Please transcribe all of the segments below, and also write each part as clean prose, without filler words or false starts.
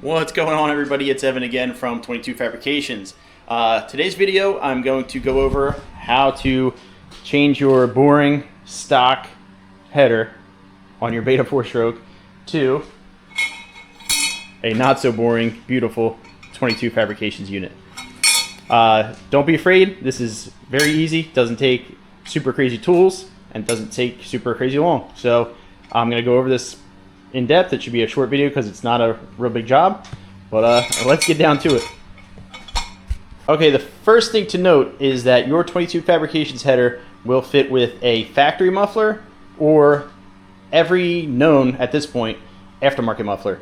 What's going on, everybody? It's Evan again from 22 Fabrications. Today's video, I'm going to go over how to change your boring stock header on your Beta 4-stroke to a not so boring, beautiful 22 Fabrications unit. Don't be afraid. This is very easy. Doesn't take super crazy tools and doesn't take super crazy long. So I'm going to go over this in depth. It should be a short video because it's not a real big job, but let's get down to it. Okay, the first thing to note is that your 22 Fabrications header will fit with a factory muffler or every known, at this point, aftermarket muffler.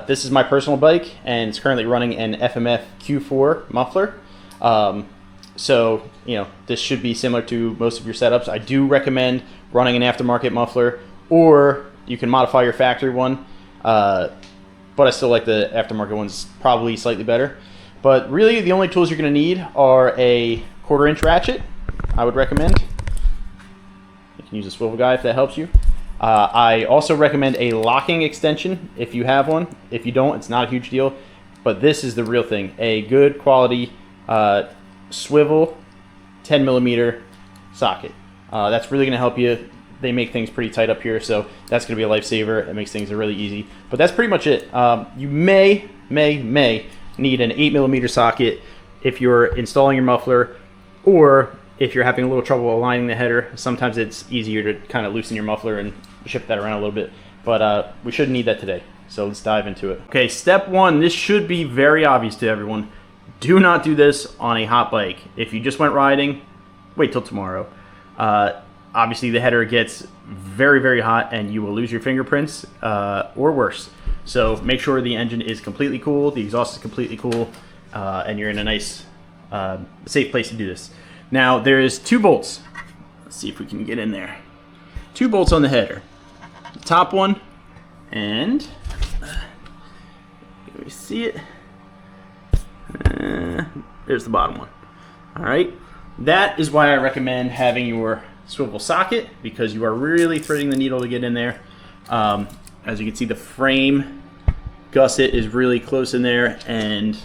This is my personal bike and it's currently running an FMF Q4 muffler. So, you know, this should be similar to most of your setups. I do recommend running an aftermarket muffler, or you can modify your factory one, but I still like the aftermarket ones probably slightly better. But really the only tools you're going to need are a 1/4 inch ratchet, I would recommend. You can use a swivel guide if that helps you. I also recommend a locking extension if you have one. If you don't, it's not a huge deal, but this is the real thing. A good quality swivel 10mm socket. That's really going to help you. They make things pretty tight up here, so that's going to be a lifesaver. It makes things really easy. But that's pretty much it. You may need an 8mm socket if you're installing your muffler, or if you're having a little trouble aligning the header. Sometimes it's easier to kind of loosen your muffler and shift that around a little bit. But we shouldn't need that today, so let's dive into it. Okay, step one. This should be very obvious to everyone. Do not do this on a hot bike. If you just went riding, wait till tomorrow. Obviously the header gets very hot and you will lose your fingerprints, or worse. So make sure the engine is completely cool, the exhaust is completely cool, and you're in a nice, safe place to do this. Now there's 2 bolts. Let's see if we can get in there. 2 bolts on the header. The top one, and can we see it? There's the bottom one. All right. That is why I recommend having your swivel socket, because you are really threading the needle to get in there. As you can see, the frame gusset is really close in there, and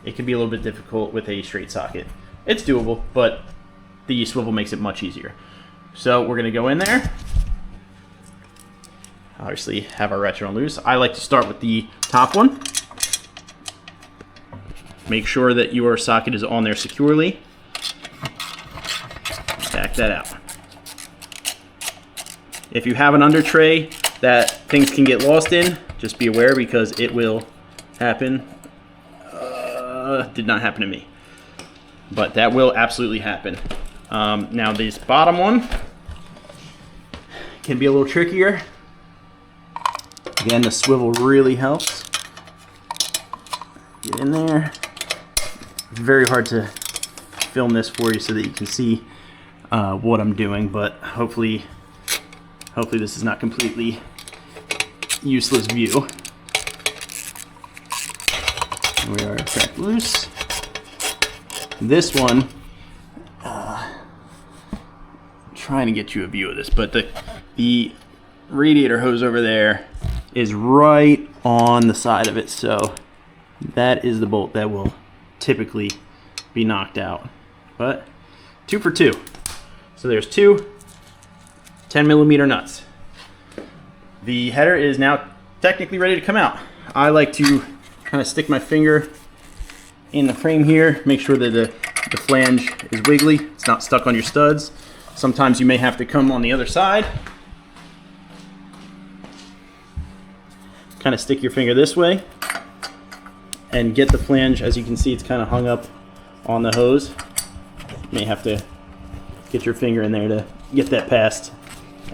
it can be a little bit difficult with a straight socket. It's doable, but the swivel makes it much easier. So we're going to go in there. Obviously have our ratchet on loose. I like to start with the top one. Make sure that your socket is on there securely. Back that out. If you have an under tray that things can get lost in, just be aware, because it will happen. Did not happen to me, but that will absolutely happen. Now this bottom one can be a little trickier. Again, the swivel really helps. Get in there. It's very hard to film this for you so that you can see what I'm doing, but hopefully this is not completely useless view. We are cracked loose. This one, trying to get you a view of this, but the radiator hose over there is right on the side of it, so that is the bolt that will typically be knocked out. But 2 for 2. So there's 2 10mm nuts. The header is now technically ready to come out. I like to kind of stick my finger in the frame here, make sure that the flange is wiggly, it's not stuck on your studs. Sometimes you may have to come on the other side. Kind of stick your finger this way and get the flange. As you can see, it's kind of hung up on the hose. You may have to get your finger in there to get that past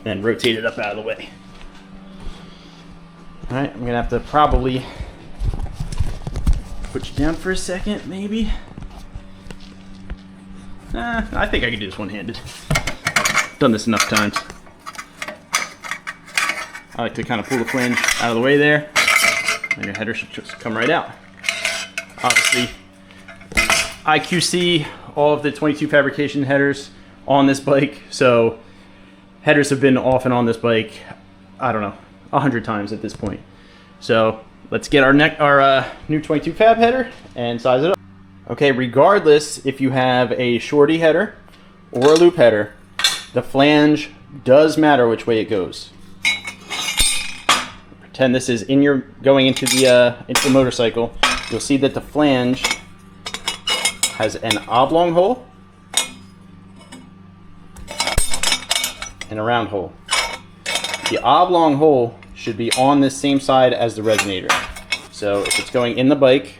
and rotate it up out of the way. All right, I'm gonna have to probably put you down for a second, maybe. I think I can do this one-handed. Done this enough times. I like to kind of pull the flange out of the way there, and your header should just come right out. Obviously, I QC all of the 22 Fabrication headers on this bike, so headers have been off and on this bike, I don't know, 100 times at this point. So let's get our new 22 Fab header and size it up. Okay, regardless if you have a shorty header or a loop header, the flange does matter which way it goes. Pretend this is going into the motorcycle. You'll see that the flange has an oblong hole and a round hole. The oblong hole should be on the same side as the resonator. So if it's going in the bike,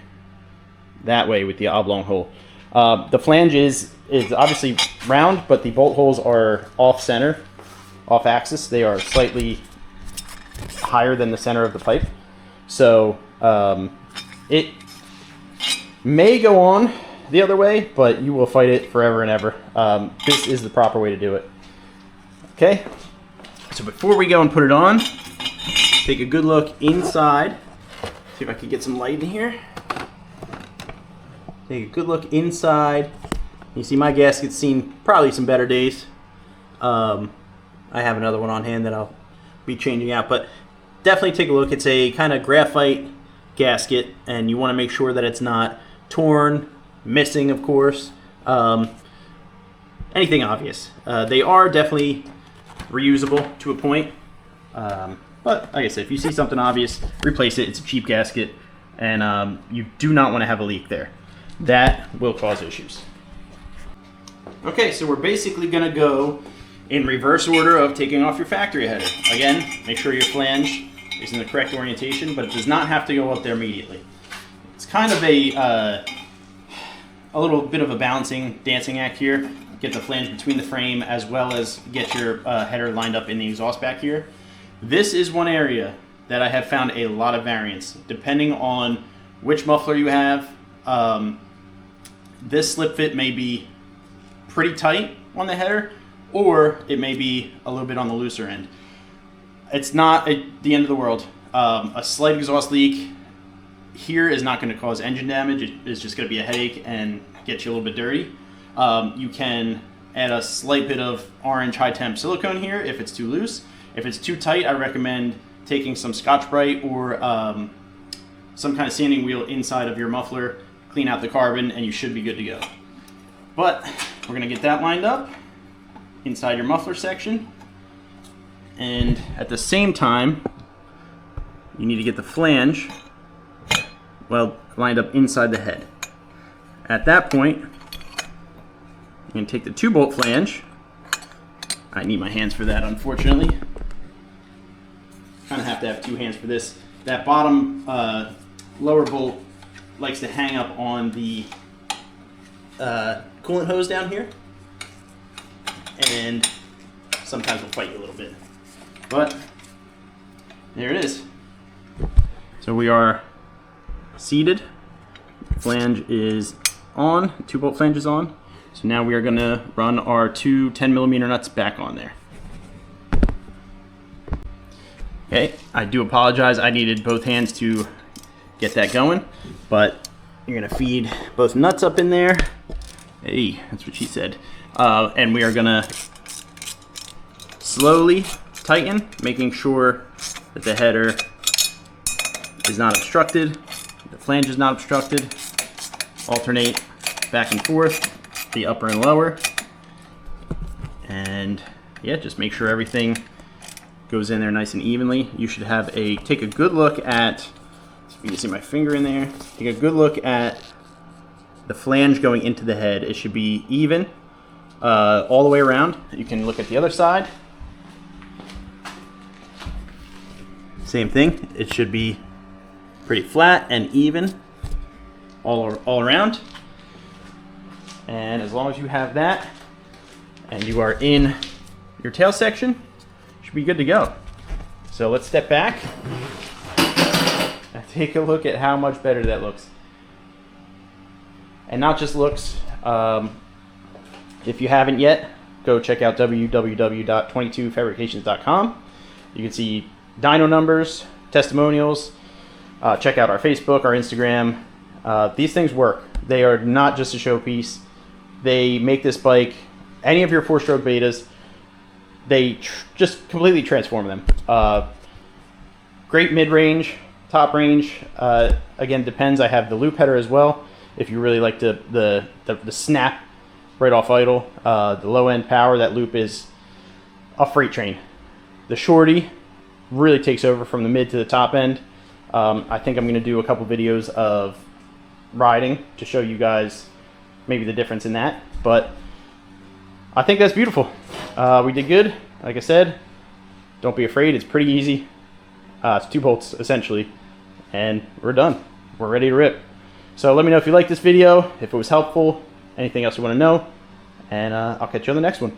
that way with the oblong hole. The flange is obviously round, but the bolt holes are off center, off axis. They are slightly higher than the center of the pipe. So it may go on the other way, but you will fight it forever and ever. This is the proper way to do it. Okay, so before we go and put it on, take a good look inside. See if I can get some light in here. Take a good look inside. You see my gasket's seen probably some better days. I have another one on hand that I'll be changing out, but definitely take a look. It's a kind of graphite gasket, and you want to make sure that it's not torn, missing, of course, anything obvious. They are definitely reusable to a point, but like I said, if you see something obvious, replace it. It's a cheap gasket, and you do not want to have a leak there. That will cause issues. Okay, so we're basically going to go in reverse order of taking off your factory header. Again, make sure your flange is in the correct orientation, but it does not have to go up there immediately. It's kind of a little bit of a balancing, dancing act here. Get the flange between the frame as well as get your header lined up in the exhaust back here. This is one area that I have found a lot of variance. Depending on which muffler you have, this slip fit may be pretty tight on the header, or it may be a little bit on the looser end. It's not the end of the world. A slight exhaust leak here is not going to cause engine damage. It is just going to be a headache and get you a little bit dirty. You can add a slight bit of orange high temp silicone here if it's too loose. If it's too tight, I recommend taking some Scotch-Brite or some kind of sanding wheel inside of your muffler, clean out the carbon, and you should be good to go. But we're going to get that lined up inside your muffler section. And at the same time, you need to get the flange lined up inside the head. At that point, you're going to take the 2-bolt flange. I need my hands for that, unfortunately. Kind of have to have 2 hands for this. That bottom lower bolt likes to hang up on the coolant hose down here, and sometimes will fight you a little bit. But there it is. So we are seated. Flange is on. 2-bolt flange is on. So now we are going to run our 2 10mm nuts back on there. Okay, I do apologize. I needed both hands to get that going, but you're going to feed both nuts up in there. Hey, that's what she said. And we are going to slowly tighten, making sure that the header is not obstructed, the flange is not obstructed. Alternate back and forth, the upper and lower. And yeah, just make sure everything goes in there nice and evenly. You should take a good look at, you can see my finger in there, take a good look at the flange going into the head. It should be even all the way around. You can look at the other side. Same thing. It should be pretty flat and even all around. And as long as you have that and you are in your tail section, you should be good to go. So let's step back and take a look at how much better that looks. And not just looks, if you haven't yet, go check out www.22fabrications.com. You can see dyno numbers, testimonials, check out our Facebook, our Instagram. These things work. They are not just a showpiece. They make this bike, any of your 4-stroke betas, they just completely transform them. Great mid-range top range, again, depends. I have the loop header as well. If you really like the snap right off idle, the low end power, that loop is a freight train. The shorty really takes over from the mid to the top end. I think I'm going to do a couple videos of riding to show you guys maybe the difference in that, but I think that's beautiful. We did good. Like I said, don't be afraid. It's pretty easy. It's 2 bolts essentially, and we're done. We're ready to rip. So let me know if you like this video, if it was helpful, anything else you want to know, and I'll catch you on the next one.